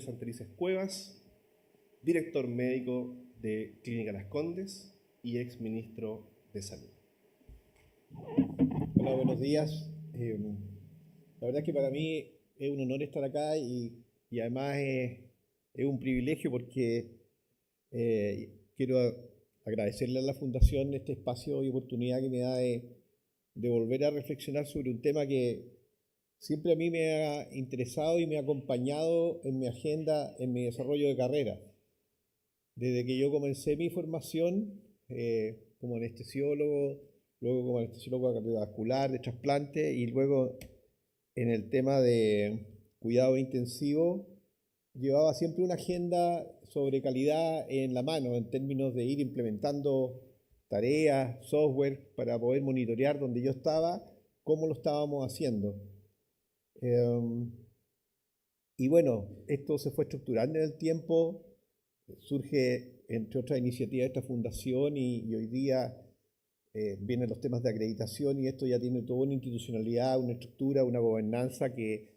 Julio Santelices Cuevas, director médico de Clínica Las Condes y ex ministro de Salud. Hola, buenos días. La verdad es que para mí es un honor estar acá y además es un privilegio porque quiero agradecerle a la Fundación este espacio y oportunidad que me da de volver a reflexionar sobre un tema que siempre a mí me ha interesado y me ha acompañado en mi agenda, en mi desarrollo de carrera. Desde que yo comencé mi formación como anestesiólogo, luego como anestesiólogo cardiovascular, de trasplante y luego en el tema de cuidado intensivo, llevaba siempre una agenda sobre calidad en la mano en términos de ir implementando tareas, software para poder monitorear donde yo estaba, cómo lo estábamos haciendo. Y bueno, esto se fue estructurando en el tiempo, surge entre otras iniciativas esta fundación y hoy día vienen los temas de acreditación y esto ya tiene toda una institucionalidad, una estructura, una gobernanza que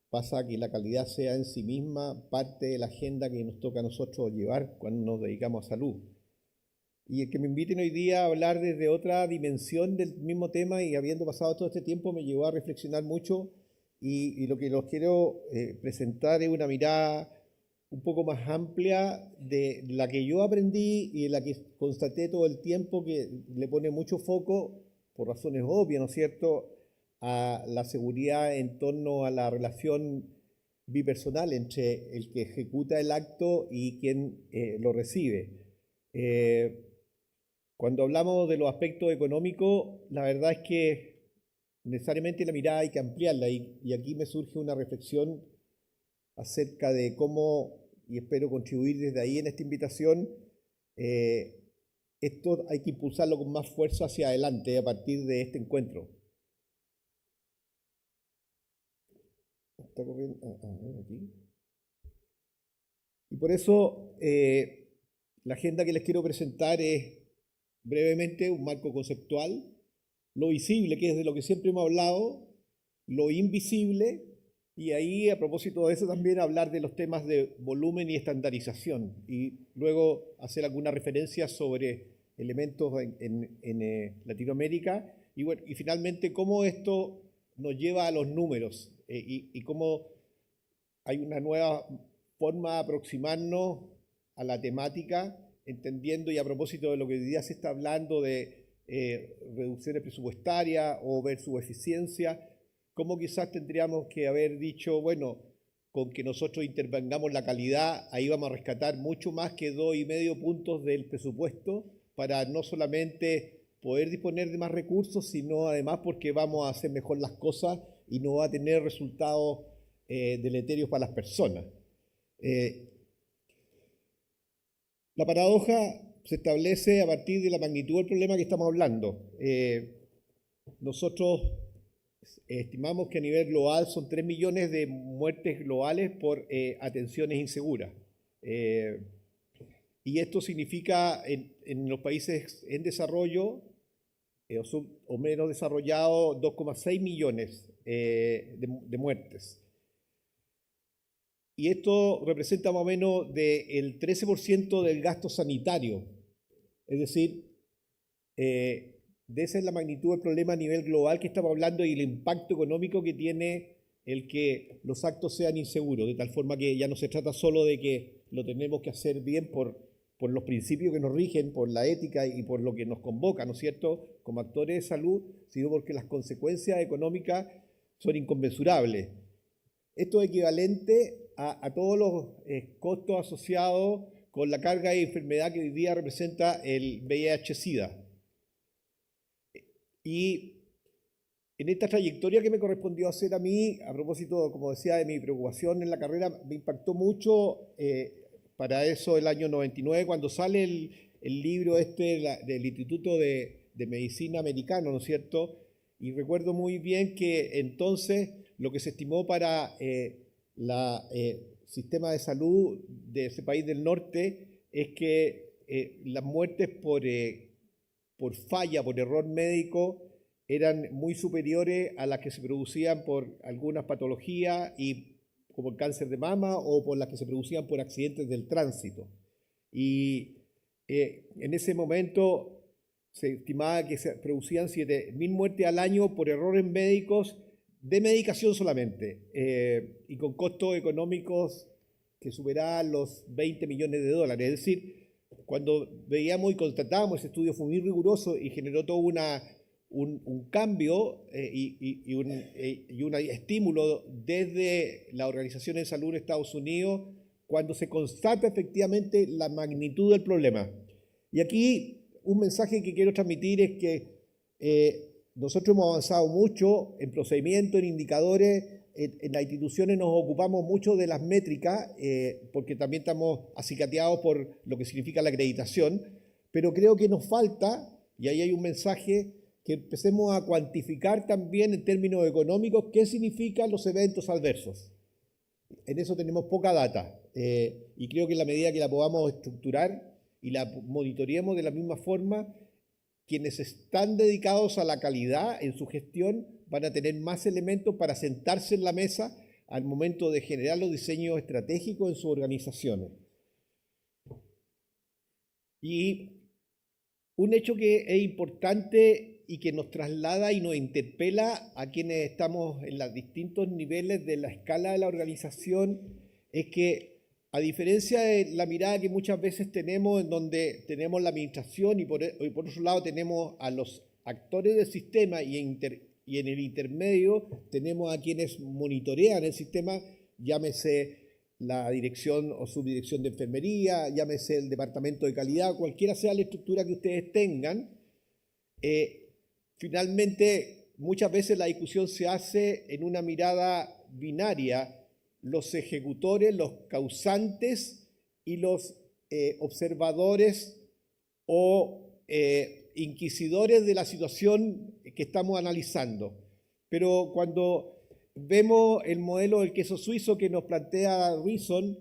pasa a que la calidad sea en sí misma parte de la agenda que nos toca a nosotros llevar cuando nos dedicamos a salud. Y el que me inviten hoy día a hablar desde otra dimensión del mismo tema y habiendo pasado todo este tiempo me llevó a reflexionar mucho y lo que los quiero presentar es una mirada un poco más amplia de la que yo aprendí y de la que constaté todo el tiempo que le pone mucho foco, por razones obvias, ¿no es cierto?, a la seguridad en torno a la relación bipersonal entre el que ejecuta el acto y quien lo recibe. Cuando hablamos de los aspectos económicos, la verdad es que necesariamente la mirada hay que ampliarla y aquí me surge una reflexión acerca de cómo, y espero contribuir desde ahí en esta invitación, esto hay que impulsarlo con más fuerza hacia adelante a partir de este encuentro. Está corriendo, a ver aquí. Y por eso la agenda que les quiero presentar es brevemente un marco conceptual, lo visible, que es de lo que siempre hemos hablado, lo invisible, y ahí a propósito de eso también hablar de los temas de volumen y estandarización, y luego hacer alguna referencia sobre elementos en Latinoamérica, y, bueno, y finalmente cómo esto nos lleva a los números, y cómo hay una nueva forma de aproximarnos a la temática, entendiendo y a propósito de lo que hoy día se está hablando de reducciones presupuestarias o versus eficiencia, cómo quizás tendríamos que haber dicho, bueno, con que nosotros intervengamos la calidad, ahí vamos a rescatar mucho más que 2,5 puntos del presupuesto para no solamente poder disponer de más recursos, sino además porque vamos a hacer mejor las cosas y no va a tener resultados deleterios para las personas. La paradoja se establece a partir de la magnitud del problema que estamos hablando. Nosotros estimamos que a nivel global son 3 millones de muertes globales por atenciones inseguras. Y esto significa en los países en desarrollo o menos desarrollados 2,6 millones de muertes. Y esto representa más o menos del 13% del gasto sanitario. Es decir, de esa es la magnitud del problema a nivel global que estamos hablando y el impacto económico que tiene el que los actos sean inseguros, de tal forma que ya no se trata solo de que lo tenemos que hacer bien por los principios que nos rigen, por la ética y por lo que nos convoca, ¿no es cierto?, como actores de salud, sino porque las consecuencias económicas son inconmensurables. Esto es equivalente a todos los costos asociados con la carga de enfermedad que hoy día representa el VIH-Sida. Y en esta trayectoria que me correspondió hacer a mí, a propósito, como decía, de mi preocupación en la carrera, me impactó mucho para eso el año 99, cuando sale el libro del Instituto de Medicina Americano, ¿no es cierto? Y recuerdo muy bien que entonces lo que se estimó para el sistema de salud de ese país del norte es que las muertes por falla, por error médico, eran muy superiores a las que se producían por algunas patologías y como el cáncer de mama o por las que se producían por accidentes del tránsito. Y en ese momento se estimaba que se producían 7.000 muertes al año por errores médicos de medicación solamente, y con costos económicos que superaban los 20 millones de dólares. Es decir, cuando veíamos y constatábamos, ese estudio fue muy riguroso y generó todo un cambio y un estímulo desde la Organización de Salud de Estados Unidos cuando se constata efectivamente la magnitud del problema. Y aquí un mensaje que quiero transmitir es que nosotros hemos avanzado mucho en procedimientos, en indicadores. En las instituciones nos ocupamos mucho de las métricas, porque también estamos acicateados por lo que significa la acreditación, pero creo que nos falta, y ahí hay un mensaje, que empecemos a cuantificar también en términos económicos qué significan los eventos adversos. En eso tenemos poca data, y creo que en la medida que la podamos estructurar y la monitoreemos de la misma forma, quienes están dedicados a la calidad en su gestión van a tener más elementos para sentarse en la mesa al momento de generar los diseños estratégicos en sus organizaciones. Y un hecho que es importante y que nos traslada y nos interpela a quienes estamos en los distintos niveles de la escala de la organización es que, a diferencia de la mirada que muchas veces tenemos en donde tenemos la administración y por otro lado tenemos a los actores del sistema y en el intermedio tenemos a quienes monitorean el sistema, llámese la dirección o subdirección de enfermería, llámese el departamento de calidad, cualquiera sea la estructura que ustedes tengan, finalmente muchas veces la discusión se hace en una mirada binaria, los ejecutores, los causantes y los observadores o inquisidores de la situación que estamos analizando. Pero cuando vemos el modelo del queso suizo que nos plantea Reason,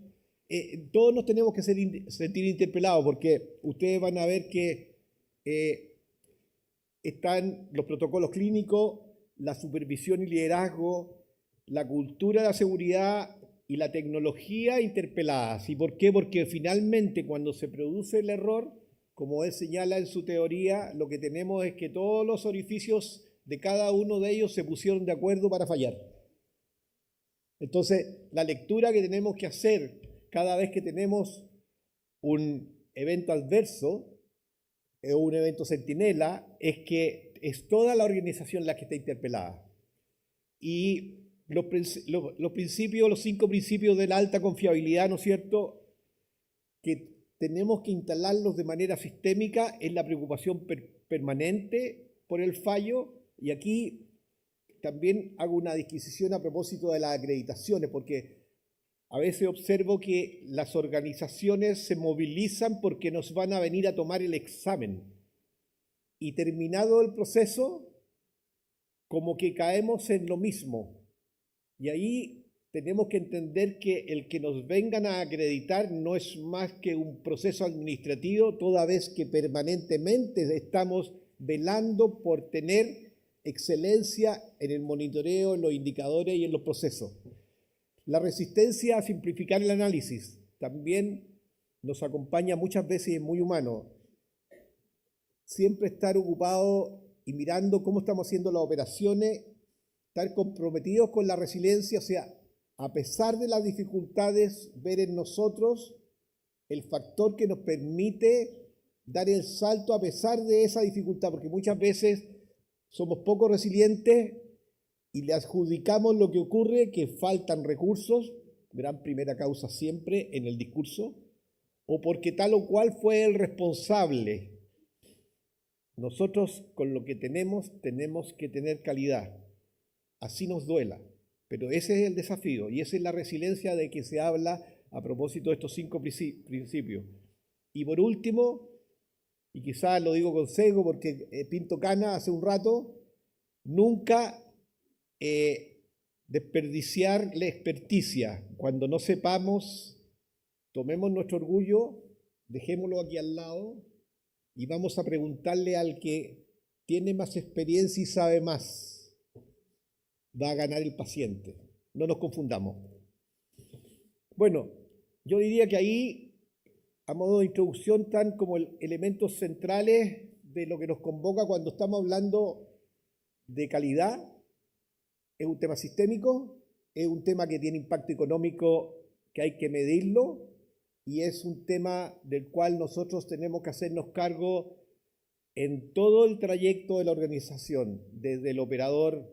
todos nos tenemos que sentir interpelados, porque ustedes van a ver que están los protocolos clínicos, la supervisión y liderazgo, la cultura de la seguridad y la tecnología interpeladas. ¿Y por qué? Porque finalmente cuando se produce el error, como él señala en su teoría, lo que tenemos es que todos los orificios de cada uno de ellos se pusieron de acuerdo para fallar. Entonces, la lectura que tenemos que hacer cada vez que tenemos un evento adverso o un evento centinela es que es toda la organización la que está interpelada. Y los principios, los 5 principios de la alta confiabilidad, ¿no es cierto?, que tenemos que instalarlos de manera sistémica en la preocupación permanente por el fallo. Y aquí también hago una disquisición a propósito de las acreditaciones, porque a veces observo que las organizaciones se movilizan porque nos van a venir a tomar el examen. Y terminado el proceso, como que caemos en lo mismo. Y ahí tenemos que entender que el que nos vengan a acreditar no es más que un proceso administrativo, toda vez que permanentemente estamos velando por tener excelencia en el monitoreo, en los indicadores y en los procesos. La resistencia a simplificar el análisis también nos acompaña muchas veces y es muy humano. Siempre estar ocupado y mirando cómo estamos haciendo las operaciones, estar comprometidos con la resiliencia, o sea, a pesar de las dificultades, ver en nosotros el factor que nos permite dar el salto a pesar de esa dificultad, porque muchas veces somos poco resilientes y le adjudicamos lo que ocurre, que faltan recursos, gran primera causa siempre en el discurso, o porque tal o cual fue el responsable. Nosotros con lo que tenemos que tener calidad, así nos duela, pero ese es el desafío y esa es la resiliencia de que se habla a propósito de estos 5 principios. Y por último, y quizás lo digo con sesgo porque pinto cana hace un rato, nunca desperdiciar la experticia. Cuando no sepamos, tomemos nuestro orgullo, dejémoslo aquí al lado y vamos a preguntarle al que tiene más experiencia y sabe más. Va a ganar el paciente. No nos confundamos. Bueno, yo diría que ahí, a modo de introducción, están como elementos centrales de lo que nos convoca cuando estamos hablando de calidad. Es un tema sistémico, es un tema que tiene impacto económico que hay que medirlo y es un tema del cual nosotros tenemos que hacernos cargo en todo el trayecto de la organización, desde el operador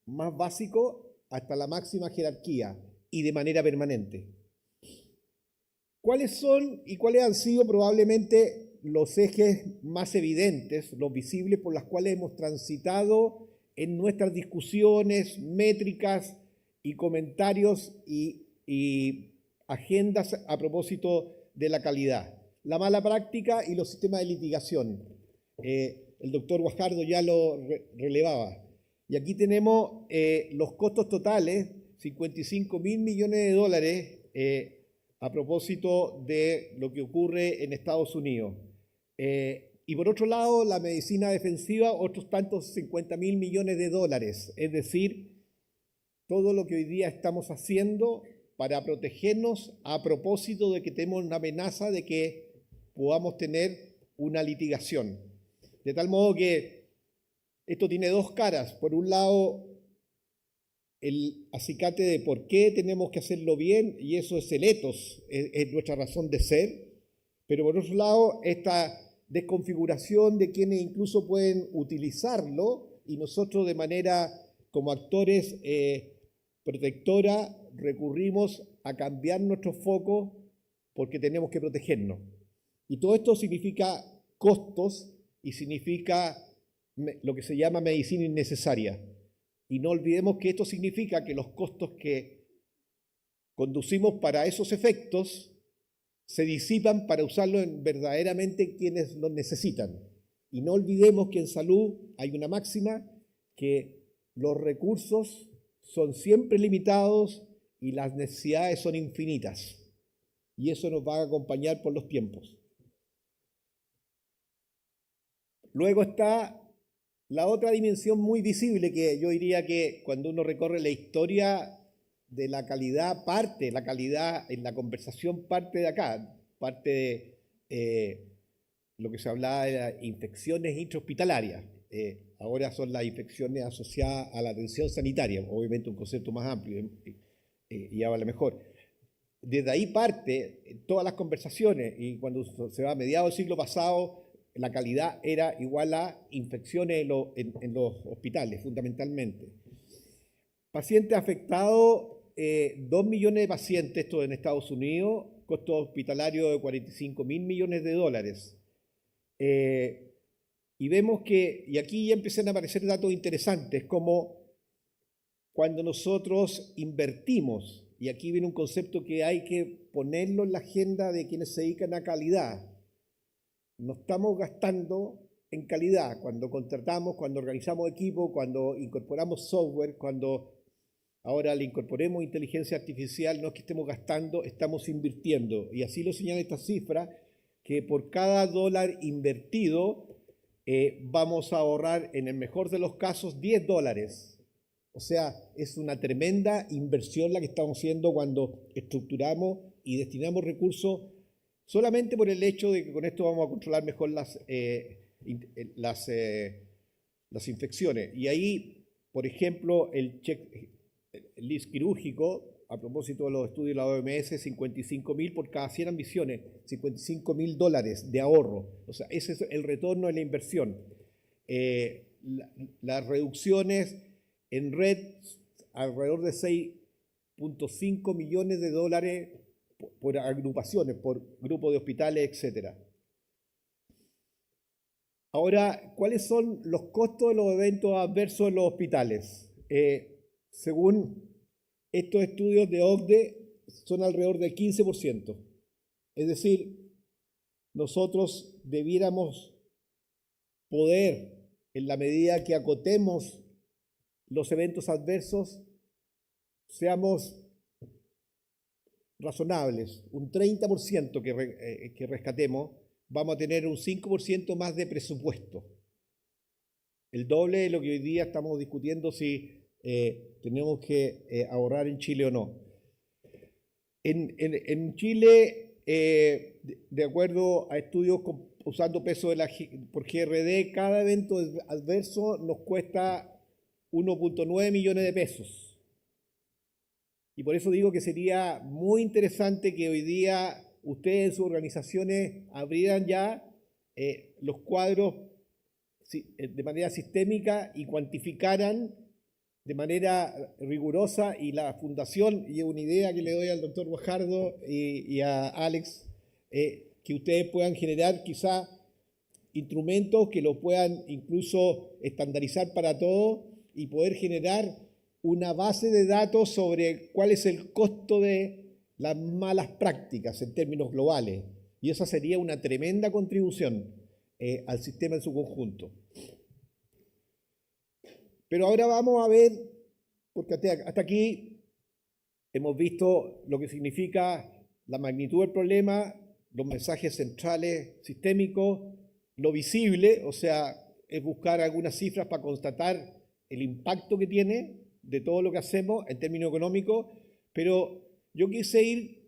más básico hasta la máxima jerarquía y de manera permanente. ¿Cuáles son y cuáles han sido probablemente los ejes más evidentes, los visibles por los cuales hemos transitado en nuestras discusiones, métricas y comentarios y agendas a propósito de la calidad? La mala práctica y los sistemas de litigación. El doctor Guajardo ya lo relevaba. Y aquí tenemos los costos totales, 55.000 millones de dólares, a propósito de lo que ocurre en Estados Unidos. Y por otro lado, la medicina defensiva, otros tantos 50.000 millones de dólares. Es decir, todo lo que hoy día estamos haciendo para protegernos a propósito de que tenemos una amenaza de que podamos tener una litigación. De tal modo que esto tiene dos caras. Por un lado, el acicate de por qué tenemos que hacerlo bien, y eso es el ethos, es nuestra razón de ser. Pero por otro lado, esta desconfiguración de quienes incluso pueden utilizarlo y nosotros de manera como actores protectora recurrimos a cambiar nuestro foco porque tenemos que protegernos. Y todo esto significa costos y significa lo que se llama medicina innecesaria. Y no olvidemos que esto significa que los costos que conducimos para esos efectos se disipan para usarlo en verdaderamente quienes los necesitan. Y no olvidemos que en salud hay una máxima que los recursos son siempre limitados y las necesidades son infinitas. Y eso nos va a acompañar por los tiempos. Luego está la otra dimensión muy visible que yo diría que cuando uno recorre la historia de la calidad la calidad en la conversación parte de acá, parte de lo que se hablaba de las infecciones intrahospitalarias. Ahora son las infecciones asociadas a la atención sanitaria, obviamente un concepto más amplio y habla mejor. Desde ahí parte todas las conversaciones y cuando se va a mediados del siglo pasado, la calidad era igual a infecciones en los hospitales, fundamentalmente. Pacientes afectados, 2 millones de pacientes, esto en Estados Unidos, costo hospitalario de 45.000 millones de dólares. Y vemos que, y aquí ya empiezan a aparecer datos interesantes, como cuando nosotros invertimos, y aquí viene un concepto que hay que ponerlo en la agenda de quienes se dedican a calidad. No estamos gastando en calidad cuando contratamos, cuando organizamos equipo, cuando incorporamos software, cuando ahora le incorporemos inteligencia artificial, no es que estemos gastando, estamos invirtiendo. Y así lo señala esta cifra, que por cada dólar invertido vamos a ahorrar, en el mejor de los casos, $10. O sea, es una tremenda inversión la que estamos haciendo cuando estructuramos y destinamos recursos solamente por el hecho de que con esto vamos a controlar mejor las infecciones. Y ahí, por ejemplo, el list quirúrgico, a propósito de los estudios de la OMS, 55.000 por cada 100 admisiones, $55.000 de ahorro. O sea, ese es el retorno de la inversión. Las reducciones en red, alrededor de 6.5 millones de dólares por agrupaciones, por grupos de hospitales, etc. Ahora, ¿cuáles son los costos de los eventos adversos en los hospitales? Según estos estudios de OCDE, son alrededor del 15%. Es decir, nosotros debiéramos poder, en la medida que acotemos los eventos adversos, seamos razonables. Un 30% que rescatemos, vamos a tener un 5% más de presupuesto. El doble de lo que hoy día estamos discutiendo si tenemos que ahorrar en Chile o no. En Chile, de acuerdo a estudios usando peso por GRD, cada evento adverso nos cuesta 1.9 millones de pesos. Y por eso digo que sería muy interesante que hoy día ustedes en sus organizaciones abrieran ya los cuadros de manera sistémica y cuantificaran de manera rigurosa, y la fundación, y es una idea que le doy al doctor Guajardo y a Alex, que ustedes puedan generar quizá instrumentos que lo puedan incluso estandarizar para todos y poder generar una base de datos sobre cuál es el costo de las malas prácticas en términos globales. Y esa sería una tremenda contribución al sistema en su conjunto. Pero ahora vamos a ver, porque hasta aquí hemos visto lo que significa la magnitud del problema, los mensajes centrales sistémicos, lo visible, o sea, es buscar algunas cifras para constatar el impacto que tiene de todo lo que hacemos en términos económicos, pero yo quise ir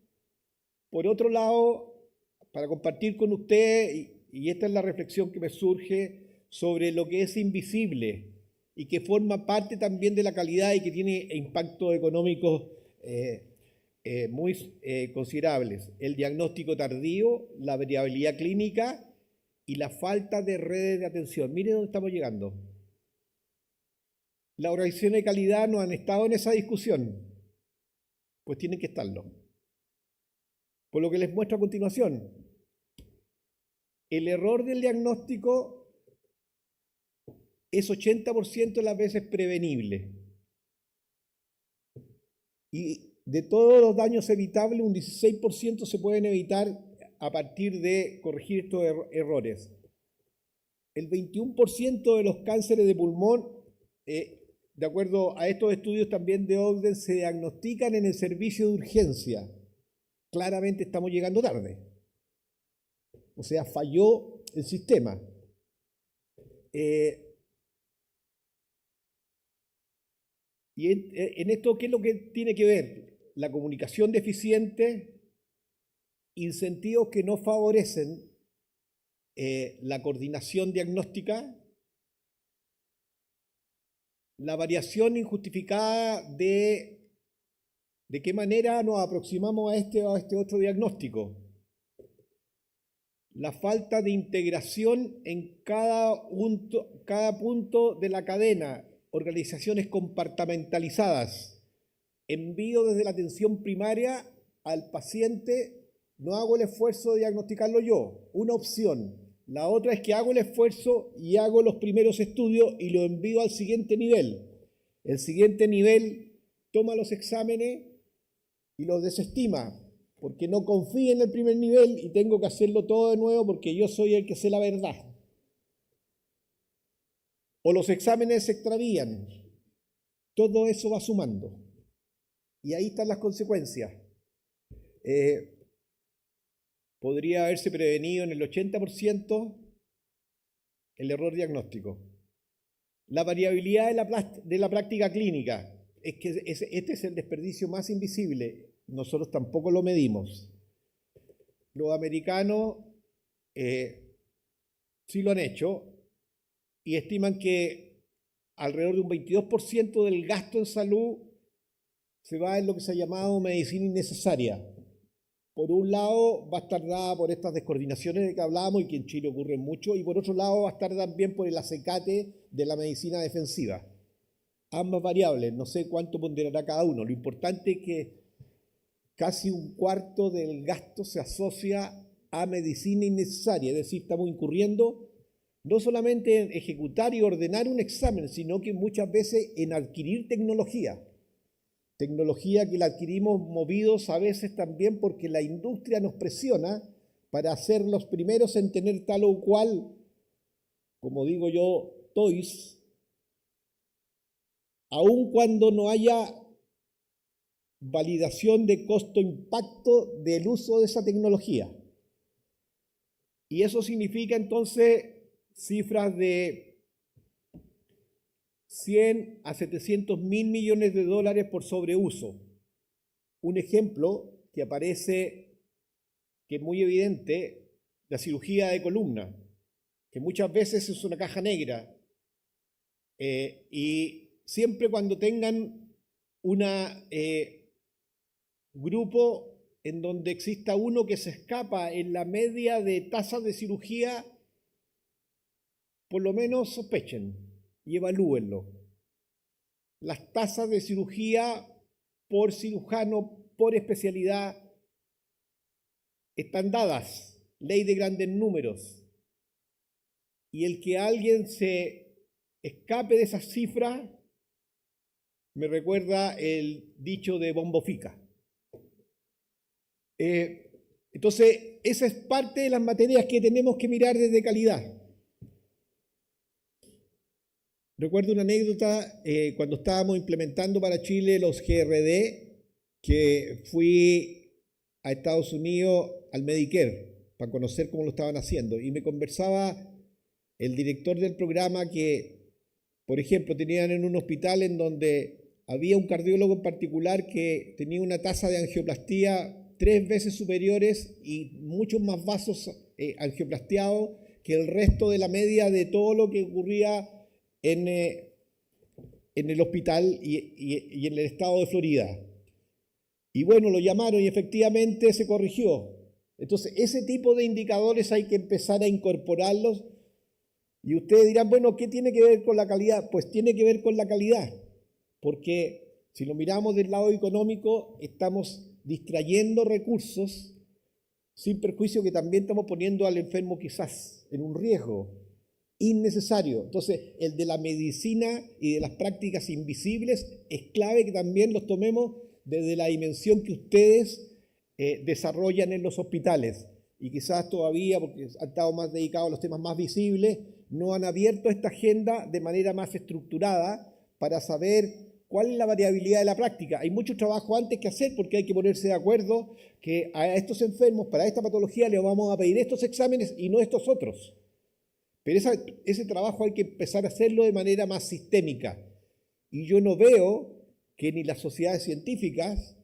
por otro lado para compartir con ustedes, y esta es la reflexión que me surge sobre lo que es invisible y que forma parte también de la calidad y que tiene impactos económicos muy considerables. El diagnóstico tardío, la variabilidad clínica y la falta de redes de atención. Miren dónde estamos llegando. Las organizaciones de calidad no han estado en esa discusión, pues tienen que estarlo. Por lo que les muestro a continuación, el error del diagnóstico es 80% de las veces prevenible. Y de todos los daños evitables, un 16% se pueden evitar a partir de corregir estos errores. El 21% de los cánceres de pulmón, de acuerdo a estos estudios también de Ogden, se diagnostican en el servicio de urgencia. Claramente estamos llegando tarde. O sea, falló el sistema. Y en esto, ¿qué es lo que tiene que ver? La comunicación deficiente, incentivos que no favorecen la coordinación diagnóstica, la variación injustificada de qué manera nos aproximamos a este o a este otro diagnóstico, la falta de integración en cada punto de la cadena, organizaciones compartamentalizadas, envío desde la atención primaria al paciente, no hago el esfuerzo de diagnosticarlo yo, una opción. La otra es que hago el esfuerzo y hago los primeros estudios y lo envío al siguiente nivel. El siguiente nivel toma los exámenes y los desestima, porque no confía en el primer nivel y tengo que hacerlo todo de nuevo porque yo soy el que sé la verdad. O los exámenes se extravían. Todo eso va sumando. Y ahí están las consecuencias. Podría haberse prevenido en el 80% el error diagnóstico. La variabilidad de la práctica clínica. Es que este es el desperdicio más invisible. Nosotros tampoco lo medimos. Los americanos sí lo han hecho y estiman que alrededor de un 22% del gasto en salud se va en lo que se ha llamado medicina innecesaria. Por un lado va a estar dada por estas descoordinaciones de que hablábamos y que en Chile ocurren mucho, y por otro lado va a estar también por el acecate de la medicina defensiva. Ambas variables, no sé cuánto ponderará cada uno. Lo importante es que casi un cuarto del gasto se asocia a medicina innecesaria, es decir, estamos incurriendo no solamente en ejecutar y ordenar un examen, sino que muchas veces en adquirir tecnología. Tecnología que la adquirimos movidos a veces también porque la industria nos presiona para ser los primeros en tener tal o cual, como digo yo, toys, aun cuando no haya validación de costo-impacto del uso de esa tecnología. Y eso significa entonces cifras de 100 a 700 mil millones de dólares por sobreuso. Un ejemplo que aparece, que es muy evidente, la cirugía de columna, que muchas veces es una caja negra. Y siempre cuando tengan un grupo en donde exista uno que se escapa en la media de tasas de cirugía, por lo menos sospechen y evalúenlo. Las tasas de cirugía por cirujano, por especialidad, están dadas, ley de grandes números. Y el que alguien se escape de esas cifras me recuerda el dicho de Bombo Fica. Entonces, esa es parte de las materias que tenemos que mirar desde calidad. Recuerdo una anécdota cuando estábamos implementando para Chile los GRD, que fui a Estados Unidos al Medicare para conocer cómo lo estaban haciendo. Y me conversaba el director del programa que, por ejemplo, tenían en un hospital en donde había un cardiólogo en particular que tenía una tasa de angioplastía 3 veces superiores y muchos más vasos angioplastiados que el resto de la media de todo lo que ocurría en el hospital y en el estado de Florida. Y bueno, lo llamaron y efectivamente se corrigió. Entonces, ese tipo de indicadores hay que empezar a incorporarlos. Y ustedes dirán, bueno, ¿qué tiene que ver con la calidad? Pues tiene que ver con la calidad, porque si lo miramos del lado económico, estamos distrayendo recursos sin perjuicio que también estamos poniendo al enfermo quizás en un riesgo innecesario. Entonces, el de la medicina y de las prácticas invisibles es clave que también los tomemos desde la dimensión que ustedes desarrollan en los hospitales. Y quizás todavía, porque han estado más dedicados a los temas más visibles, no han abierto esta agenda de manera más estructurada para saber cuál es la variabilidad de la práctica. Hay mucho trabajo antes que hacer porque hay que ponerse de acuerdo que a estos enfermos, para esta patología, les vamos a pedir estos exámenes y no estos otros. Pero ese trabajo hay que empezar a hacerlo de manera más sistémica. Y yo no veo que ni las sociedades científicas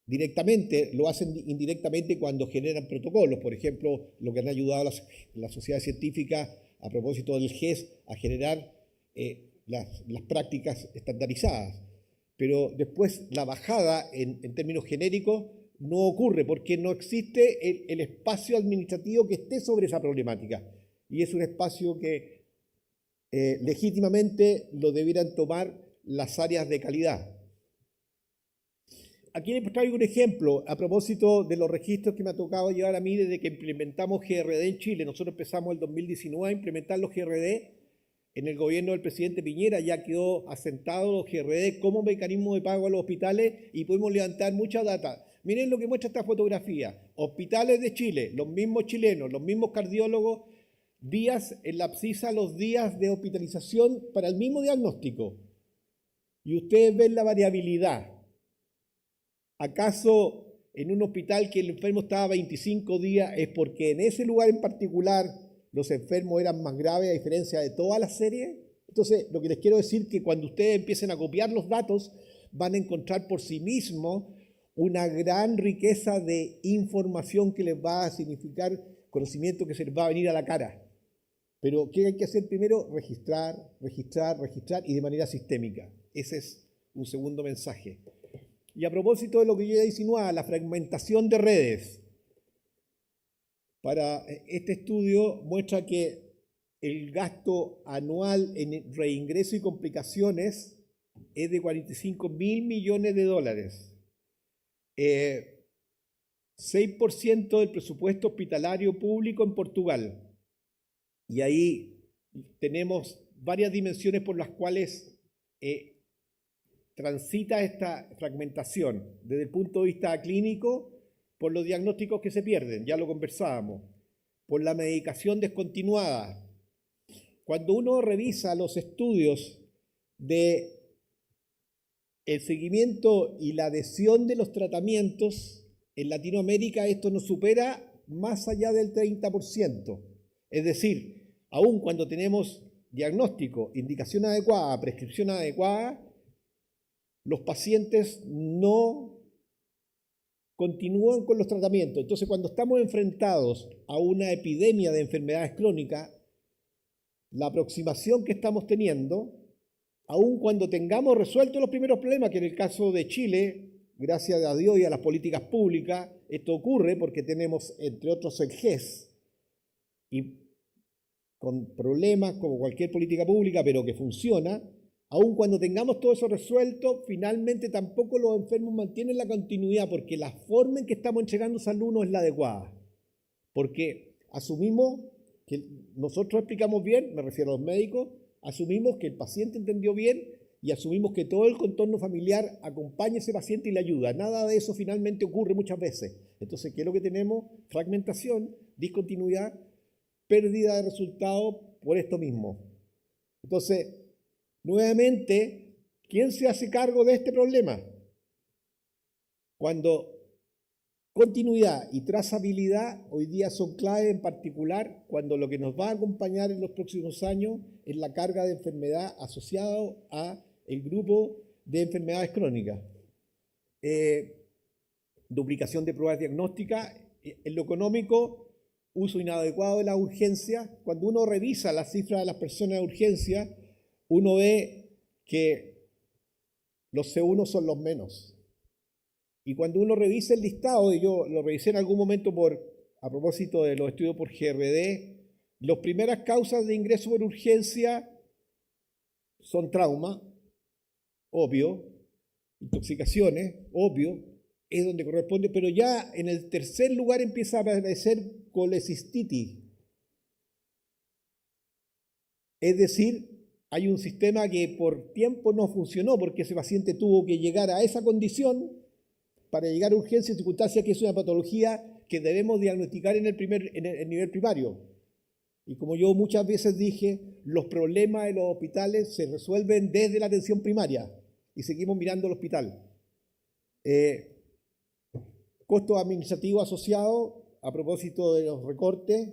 directamente, lo hacen indirectamente cuando generan protocolos. Por ejemplo, lo que han ayudado a las sociedades científicas a propósito del GES a generar las prácticas estandarizadas. Pero después la bajada en términos genéricos no ocurre porque no existe el espacio administrativo que esté sobre esa problemática. Y es un espacio que legítimamente lo debieran tomar las áreas de calidad. Aquí les traigo un ejemplo a propósito de los registros que me ha tocado llevar a mí desde que implementamos GRD en Chile. Nosotros empezamos el 2019 a implementar los GRD en el gobierno del presidente Piñera. Ya quedó asentado los GRD como mecanismo de pago a los hospitales y pudimos levantar mucha data. Miren lo que muestra esta fotografía. Hospitales de Chile, los mismos chilenos, los mismos cardiólogos, días en la abscisa, los días de hospitalización para el mismo diagnóstico. Y ustedes ven la variabilidad. ¿Acaso en un hospital que el enfermo estaba 25 días es porque en ese lugar en particular los enfermos eran más graves a diferencia de toda la serie? Entonces, lo que les quiero decir es que cuando ustedes empiecen a copiar los datos, van a encontrar por sí mismos una gran riqueza de información que les va a significar conocimiento que se les va a venir a la cara. Pero, ¿qué hay que hacer primero? Registrar, registrar, registrar y de manera sistémica. Ese es un segundo mensaje. Y a propósito de lo que yo ya insinuaba, la fragmentación de redes. Para este estudio muestra que el gasto anual en reingreso y complicaciones es de 45.000 millones de dólares. 6% del presupuesto hospitalario público en Portugal. Y ahí tenemos varias dimensiones por las cuales transita esta fragmentación. Desde el punto de vista clínico, por los diagnósticos que se pierden, ya lo conversábamos, por la medicación descontinuada. Cuando uno revisa los estudios de el seguimiento y la adhesión de los tratamientos, en Latinoamérica esto nos supera más allá del 30%. Es decir, aun cuando tenemos diagnóstico, indicación adecuada, prescripción adecuada, los pacientes no continúan con los tratamientos. Entonces, cuando estamos enfrentados a una epidemia de enfermedades crónicas, la aproximación que estamos teniendo, aun cuando tengamos resueltos los primeros problemas, que en el caso de Chile, gracias a Dios y a las políticas públicas, esto ocurre porque tenemos, entre otros, el GES, y con problemas como cualquier política pública, pero que funciona, aun cuando tengamos todo eso resuelto, finalmente tampoco los enfermos mantienen la continuidad, porque la forma en que estamos entregando salud no es la adecuada. Porque asumimos que nosotros explicamos bien, me refiero a los médicos, asumimos que el paciente entendió bien y asumimos que todo el contorno familiar acompaña a ese paciente y le ayuda. Nada de eso finalmente ocurre muchas veces. Entonces, ¿qué es lo que tenemos? Fragmentación, discontinuidad, pérdida de resultados por esto mismo. Entonces, nuevamente, ¿quién se hace cargo de este problema? Cuando continuidad y trazabilidad hoy día son clave, en particular cuando lo que nos va a acompañar en los próximos años es la carga de enfermedad asociada a el grupo de enfermedades crónicas. Duplicación de pruebas diagnósticas, en lo económico, uso inadecuado de la urgencia. Cuando uno revisa las cifras de las personas de urgencia, uno ve que los C1 son los menos. Y cuando uno revisa el listado, y yo lo revisé en algún momento a propósito de los estudios por GRD, las primeras causas de ingreso por urgencia son trauma, obvio, intoxicaciones, obvio, es donde corresponde, pero ya en el tercer lugar empieza a aparecer colecistitis. Es decir, hay un sistema que por tiempo no funcionó porque ese paciente tuvo que llegar a esa condición para llegar a urgencia, circunstancia que es una patología que debemos diagnosticar en el nivel primario. Y como yo muchas veces dije, los problemas de los hospitales se resuelven desde la atención primaria y seguimos mirando el hospital. Costos administrativos asociados, a propósito de los recortes,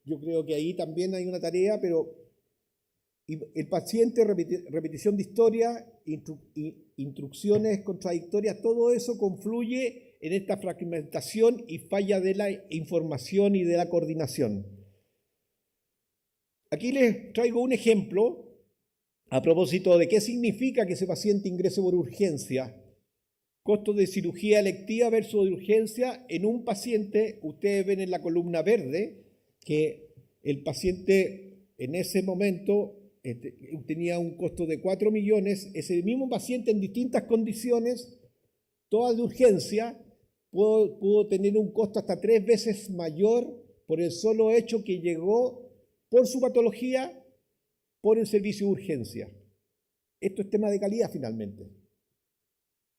yo creo que ahí también hay una tarea, pero el paciente, repetición de historia, instrucciones contradictorias, todo eso confluye en esta fragmentación y falla de la información y de la coordinación. Aquí les traigo un ejemplo a propósito de qué significa que ese paciente ingrese por urgencia. Costos de cirugía electiva versus de urgencia en un paciente. Ustedes ven en la columna verde que el paciente en ese momento tenía un costo de 4 millones. Ese mismo paciente en distintas condiciones, todas de urgencia, pudo tener un costo hasta 3 veces mayor por el solo hecho que llegó por su patología por el servicio de urgencia. Esto es tema de calidad finalmente.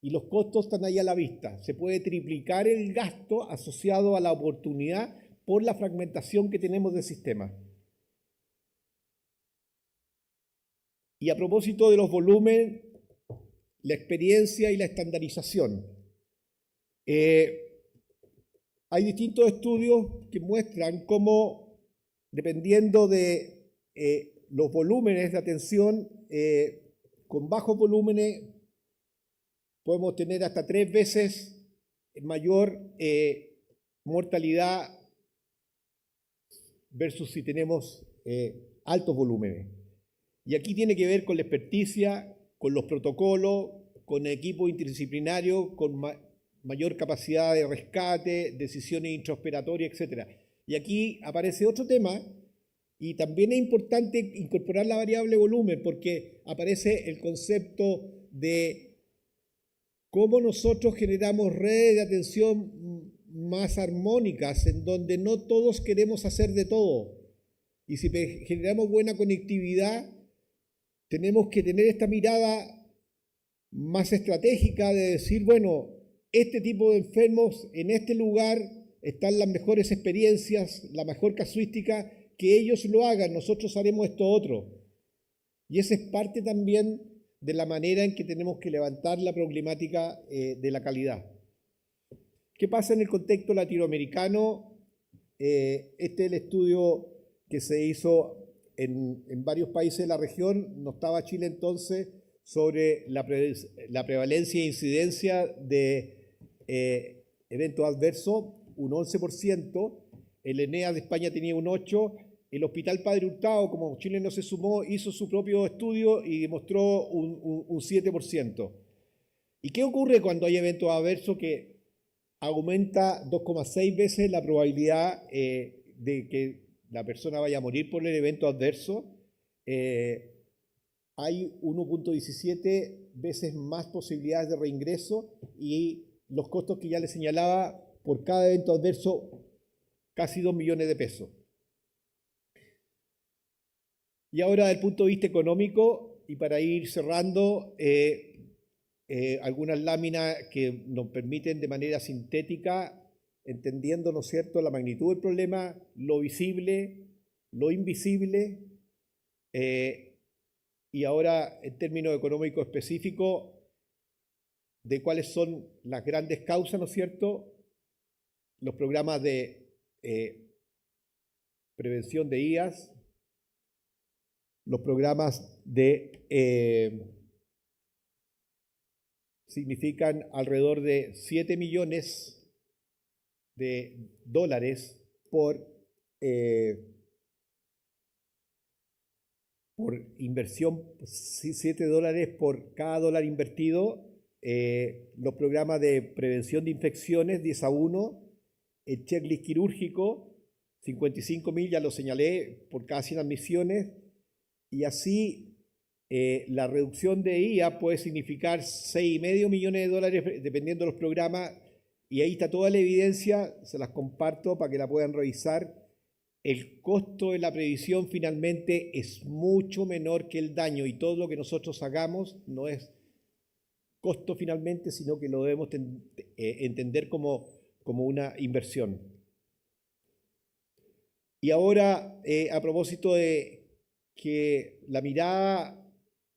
Y los costos están ahí a la vista. Se puede triplicar el gasto asociado a la oportunidad por la fragmentación que tenemos del sistema. Y a propósito de los volúmenes, la experiencia y la estandarización. Hay distintos estudios que muestran cómo, dependiendo de los volúmenes de atención, con bajos volúmenes podemos tener hasta 3 veces mayor mortalidad versus si tenemos altos volúmenes. Y aquí tiene que ver con la experticia, con los protocolos, con equipos interdisciplinarios, con mayor capacidad de rescate, decisiones intraoperatorias, etc. Y aquí aparece otro tema, y también es importante incorporar la variable volumen, porque aparece el concepto de cómo nosotros generamos redes de atención más armónicas, en donde no todos queremos hacer de todo. Y si generamos buena conectividad, tenemos que tener esta mirada más estratégica de decir, bueno, este tipo de enfermos en este lugar están las mejores experiencias, la mejor casuística, que ellos lo hagan, nosotros haremos esto otro. Y esa es parte también de la manera en que tenemos que levantar la problemática de la calidad. ¿Qué pasa en el contexto latinoamericano? Este es el estudio que se hizo en varios países de la región, no estaba Chile entonces, sobre la prevalencia e incidencia de eventos adversos, un 11%, el ENEA de España tenía un 8%, el Hospital Padre Hurtado, como Chile no se sumó, hizo su propio estudio y demostró un 7%. ¿Y qué ocurre cuando hay eventos adversos? Que aumenta 2,6 veces la probabilidad de que la persona vaya a morir por el evento adverso. Hay 1,17 veces más posibilidades de reingreso y los costos que ya les señalaba por cada evento adverso, casi 2 millones de pesos. Y ahora, desde el punto de vista económico, y para ir cerrando, algunas láminas que nos permiten de manera sintética, entendiendo, ¿no es cierto?, la magnitud del problema, lo visible, lo invisible, y ahora, en términos económicos específicos, de cuáles son las grandes causas, ¿no es cierto?, los programas de prevención de IAS, los programas de significan alrededor de 7 millones de dólares por inversión, 7 dólares por cada dólar invertido. Los programas de prevención de infecciones, 10-1, el checklist quirúrgico, 55.000, ya lo señalé, por cada 100 admisiones, y así la reducción de IA puede significar 6,5 millones de dólares dependiendo de los programas, y ahí está toda la evidencia, se las comparto para que la puedan revisar. El costo de la previsión finalmente es mucho menor que el daño, y todo lo que nosotros hagamos no es costo finalmente, sino que lo debemos entender como una inversión. Y ahora, a propósito de que la mirada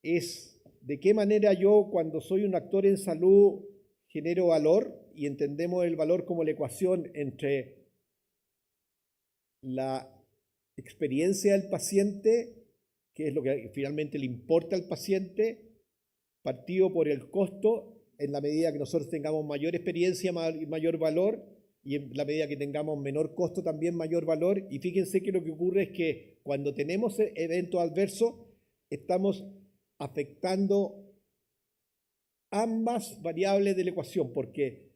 es de qué manera yo, cuando soy un actor en salud, genero valor, y entendemos el valor como la ecuación entre la experiencia del paciente, que es lo que finalmente le importa al paciente, partido por el costo, en la medida que nosotros tengamos mayor experiencia, mayor valor, y en la medida que tengamos menor costo también mayor valor. Y fíjense que lo que ocurre es que cuando tenemos eventos adversos, estamos afectando ambas variables de la ecuación, porque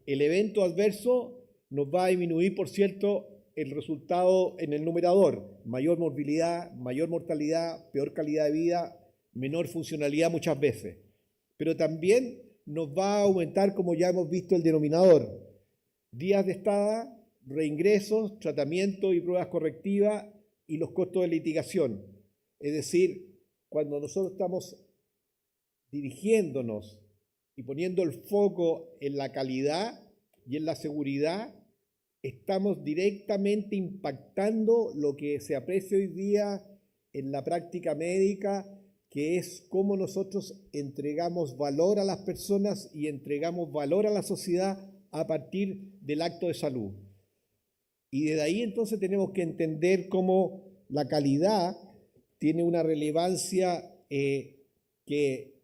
el evento adverso nos va a disminuir, por cierto, el resultado en el numerador: mayor morbilidad, mayor mortalidad, peor calidad de vida, menor funcionalidad muchas veces. Pero también nos va a aumentar, como ya hemos visto, el denominador: días de estada, reingresos, tratamiento y pruebas correctivas, y los costos de litigación. Es decir, cuando nosotros estamos dirigiéndonos y poniendo el foco en la calidad y en la seguridad, estamos directamente impactando lo que se aprecia hoy día en la práctica médica, que es cómo nosotros entregamos valor a las personas y entregamos valor a la sociedad a partir del acto de salud. Y desde ahí entonces tenemos que entender cómo la calidad tiene una relevancia que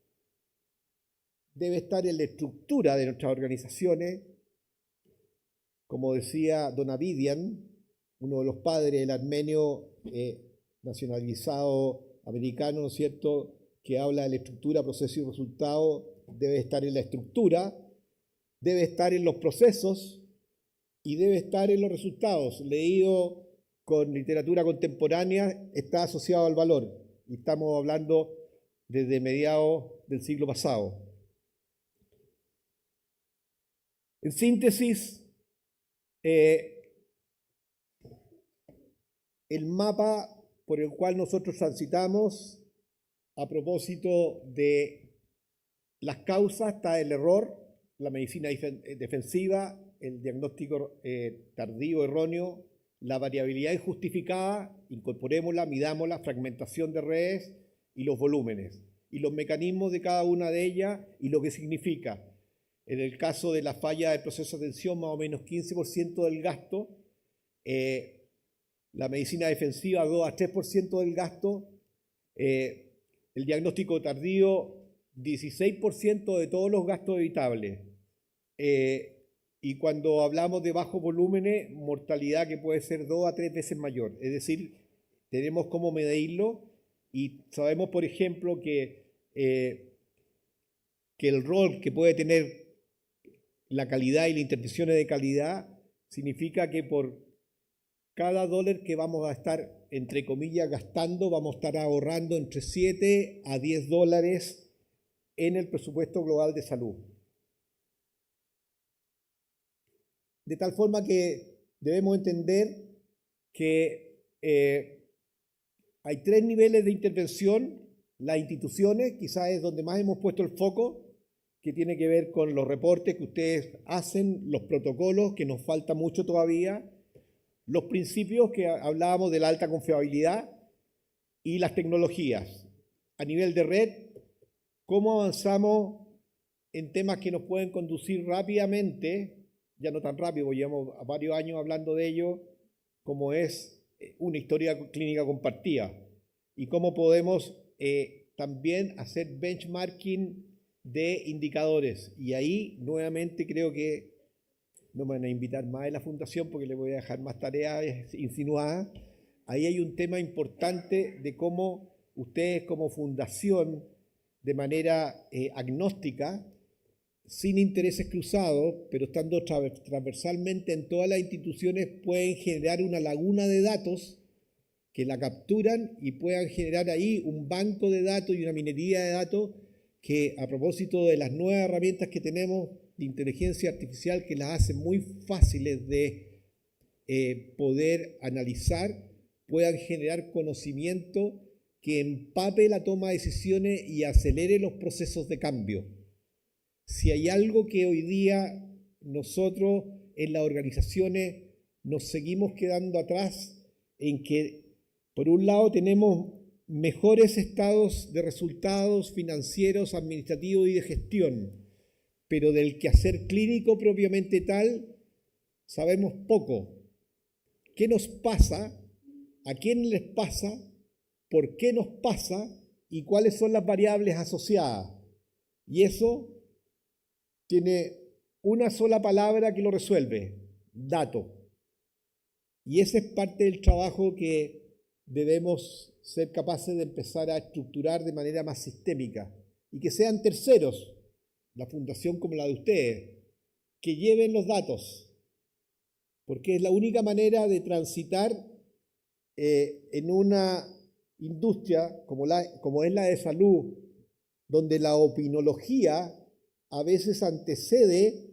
debe estar en la estructura de nuestras organizaciones. Como decía Don Avidian, uno de los padres del armenio nacionalizado americano, ¿no es cierto?, que habla de la estructura, proceso y resultado. Debe estar en la estructura, debe estar en los procesos y debe estar en los resultados. Leído con literatura contemporánea, está asociado al valor, y estamos hablando desde mediados del siglo pasado. En síntesis, el mapa por el cual nosotros transitamos a propósito de las causas está el error, la medicina defensiva, el diagnóstico tardío, erróneo, la variabilidad injustificada, incorporémosla, midámosla, fragmentación de redes y los volúmenes, y los mecanismos de cada una de ellas y lo que significa. En el caso de la falla del proceso de atención, más o menos 15% del gasto. La medicina defensiva, 2 a 3% del gasto. El diagnóstico tardío, 16% de todos los gastos evitables. y cuando hablamos de bajos volúmenes, mortalidad que puede ser 2 a 3 veces mayor. Es decir, tenemos cómo medirlo y sabemos, por ejemplo, que el rol que puede tener la calidad y las intervenciones de calidad significa que por cada dólar que vamos a estar, entre comillas, gastando, vamos a estar ahorrando entre 7 a 10 dólares en el presupuesto global de salud. De tal forma que debemos entender que hay 3 niveles de intervención. Las instituciones, quizás es donde más hemos puesto el foco, que tiene que ver con los reportes que ustedes hacen, los protocolos, que nos falta mucho todavía, los principios que hablábamos de la alta confiabilidad y las tecnologías. A nivel de red, cómo avanzamos en temas que nos pueden conducir rápidamente, ya no tan rápido, porque llevamos varios años hablando de ello, como es una historia clínica compartida, y cómo podemos también hacer benchmarking de indicadores. Y ahí nuevamente creo que no me van a invitar más de la fundación porque les voy a dejar más tareas insinuadas. Ahí hay un tema importante de cómo ustedes como fundación, de manera agnóstica, sin intereses cruzados, pero estando transversalmente en todas las instituciones, pueden generar una laguna de datos que la capturan y puedan generar ahí un banco de datos y una minería de datos que, a propósito de las nuevas herramientas que tenemos de inteligencia artificial, que las hacen muy fáciles de poder analizar, puedan generar conocimiento que empape la toma de decisiones y acelere los procesos de cambio. Si hay algo que hoy día nosotros en las organizaciones nos seguimos quedando atrás, en que por un lado tenemos mejores estados de resultados financieros, administrativos y de gestión, pero del quehacer clínico propiamente tal sabemos poco. ¿Qué nos pasa? ¿A quién les pasa? ¿Por qué nos pasa? ¿Y cuáles son las variables asociadas? Y eso tiene una sola palabra que lo resuelve: dato. Y ese es parte del trabajo que debemos ser capaces de empezar a estructurar de manera más sistémica, y que sean terceros, la fundación como la de ustedes, que lleven los datos, porque es la única manera de transitar en una industria como es la de salud, donde la opinología a veces antecede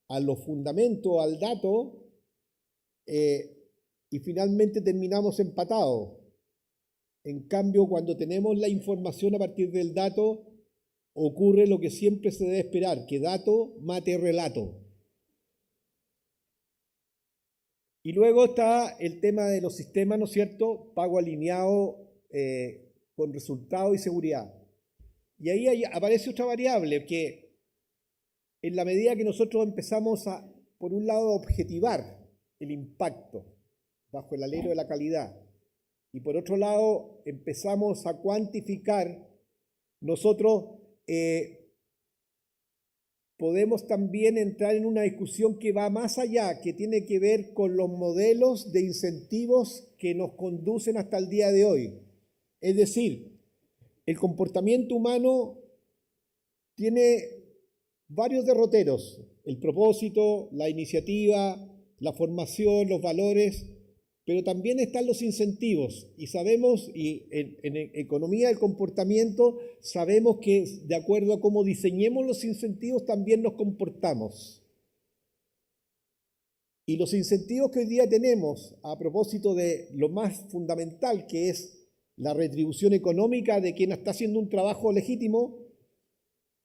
a los fundamentos, al dato, y finalmente terminamos empatados. En cambio, cuando tenemos la información a partir del dato, ocurre lo que siempre se debe esperar, que dato mate relato. Y luego está el tema de los sistemas, ¿no es cierto? Pago alineado con resultado y seguridad. Y ahí aparece otra variable, que en la medida que nosotros empezamos a, por un lado, objetivar el impacto bajo el alero de la calidad, y por otro lado empezamos a cuantificar, nosotros podemos también entrar en una discusión que va más allá, que tiene que ver con los modelos de incentivos que nos conducen hasta el día de hoy. Es decir, el comportamiento humano tiene varios derroteros: el propósito, la iniciativa, la formación, los valores, pero también están los incentivos. Y sabemos, y en economía del comportamiento, sabemos que de acuerdo a cómo diseñemos los incentivos también nos comportamos. Y los incentivos que hoy día tenemos, a propósito de lo más fundamental, que es la retribución económica de quien está haciendo un trabajo legítimo,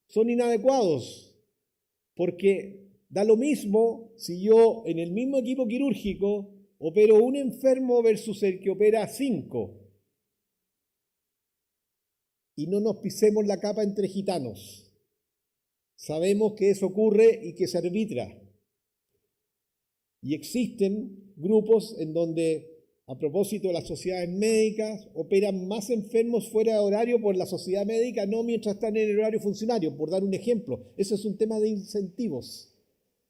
son inadecuados, porque da lo mismo si yo en el mismo equipo quirúrgico opero un enfermo versus el que opera 5. Y no nos pisemos la capa entre gitanos. Sabemos que eso ocurre y que se arbitra. Y existen grupos en donde, a propósito de las sociedades médicas, operan más enfermos fuera de horario por la sociedad médica, no mientras están en el horario funcionario, por dar un ejemplo. Eso es un tema de incentivos.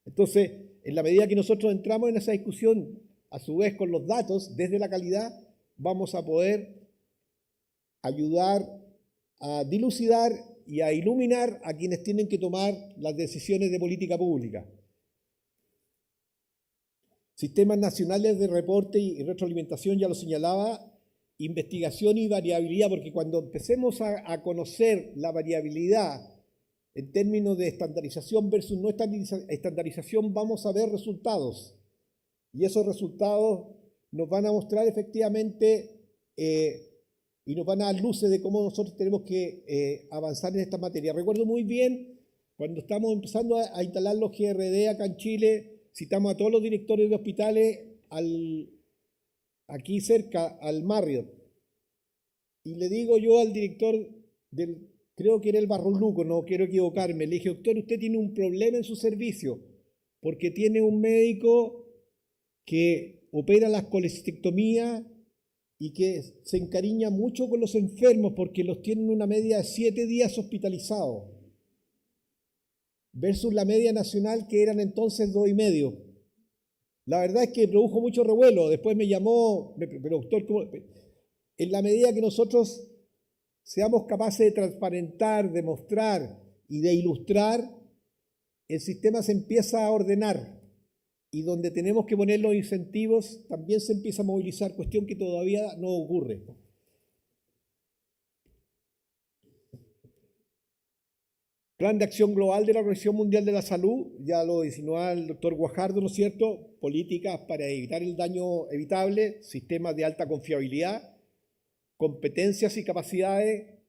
Entonces, en la medida que nosotros entramos en esa discusión, a su vez con los datos, desde la calidad, vamos a poder ayudar a dilucidar y a iluminar a quienes tienen que tomar las decisiones de política pública. Sistemas nacionales de reporte y retroalimentación, ya lo señalaba, investigación y variabilidad, porque cuando empecemos a conocer la variabilidad en términos de estandarización versus no estandarización, vamos a ver resultados. Y esos resultados nos van a mostrar efectivamente y nos van a dar luces de cómo nosotros tenemos que avanzar en esta materia. Recuerdo muy bien cuando estamos empezando a instalar los GRD acá en Chile, citamos a todos los directores de hospitales aquí cerca, al Marriott. Y le digo yo al director creo que era el Barroluco, no quiero equivocarme, le dije, doctor, usted tiene un problema en su servicio, porque tiene un médico que opera las colestectomías y que se encariña mucho con los enfermos porque los tienen una media de 7 días hospitalizados, versus la media nacional que eran entonces 2,5. La verdad es que produjo mucho revuelo. Después me llamó, pero doctor, ¿cómo? En la medida que nosotros seamos capaces de transparentar, de mostrar y de ilustrar, el sistema se empieza a ordenar y donde tenemos que poner los incentivos también se empieza a movilizar, cuestión que todavía no ocurre. Plan de acción global de la Organización Mundial de la Salud, ya lo insinuaba el doctor Guajardo, ¿no es cierto? Políticas para evitar el daño evitable, sistemas de alta confiabilidad, competencias y capacidades,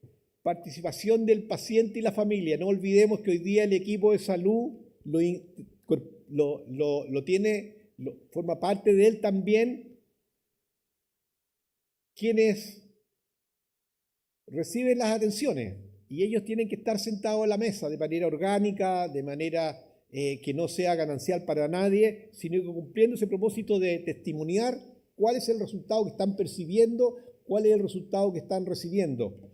participación del paciente y la familia. No olvidemos que hoy día el equipo de salud forma parte de él también quienes reciben las atenciones. Y ellos tienen que estar sentados a la mesa de manera orgánica, de manera que no sea ganancial para nadie, sino que cumpliendo ese propósito de testimoniar cuál es el resultado que están percibiendo, cuál es el resultado que están recibiendo.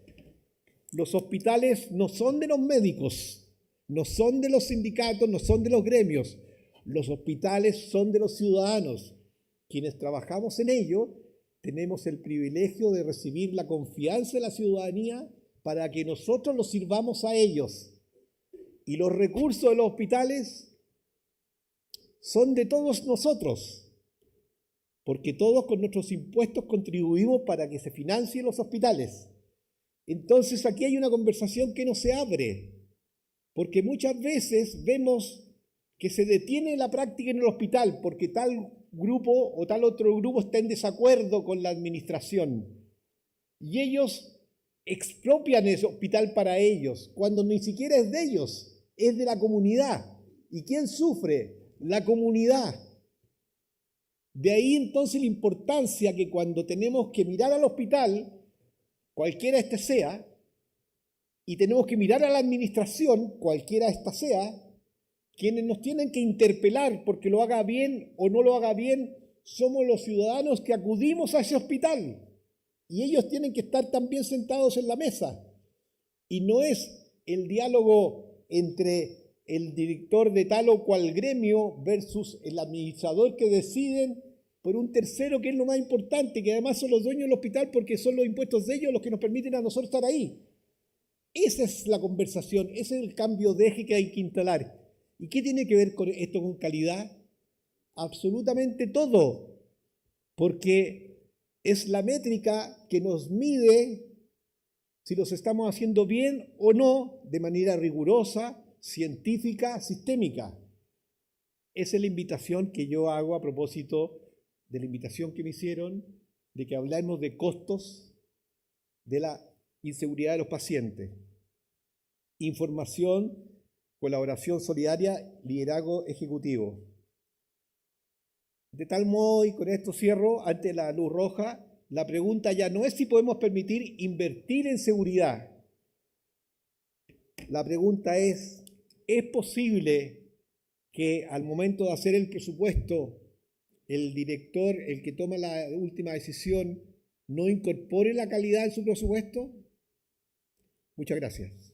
Los hospitales no son de los médicos, no son de los sindicatos, no son de los gremios. Los hospitales son de los ciudadanos. Quienes trabajamos en ello tenemos el privilegio de recibir la confianza de la ciudadanía para que nosotros los sirvamos a ellos. Y los recursos de los hospitales son de todos nosotros, porque todos con nuestros impuestos contribuimos para que se financien los hospitales. Entonces aquí hay una conversación que no se abre, porque muchas veces vemos que se detiene la práctica en el hospital porque tal grupo o tal otro grupo está en desacuerdo con la administración. Y ellos expropian ese hospital para ellos, cuando ni siquiera es de ellos, es de la comunidad. ¿Y quién sufre? La comunidad. De ahí entonces la importancia que cuando tenemos que mirar al hospital, cualquiera este sea, y tenemos que mirar a la administración, cualquiera esta sea, quienes nos tienen que interpelar porque lo haga bien o no lo haga bien, somos los ciudadanos que acudimos a ese hospital. Y ellos tienen que estar también sentados en la mesa. Y no es el diálogo entre el director de tal o cual gremio versus el administrador que deciden por un tercero, que es lo más importante, que además son los dueños del hospital porque son los impuestos de ellos los que nos permiten a nosotros estar ahí. Esa es la conversación, ese es el cambio de eje que hay que instalar. ¿Y qué tiene que ver con esto con calidad? Absolutamente todo, porque es la métrica que nos mide si los estamos haciendo bien o no, de manera rigurosa, científica, sistémica. Esa es la invitación que yo hago a propósito de la invitación que me hicieron de que hablemos de costos de la inseguridad de los pacientes. Información, colaboración solidaria, liderazgo ejecutivo. De tal modo, y con esto cierro, ante la luz roja, la pregunta ya no es si podemos permitir invertir en seguridad. La pregunta ¿es posible que al momento de hacer el presupuesto, el director, el que toma la última decisión, no incorpore la calidad en su presupuesto? Muchas gracias.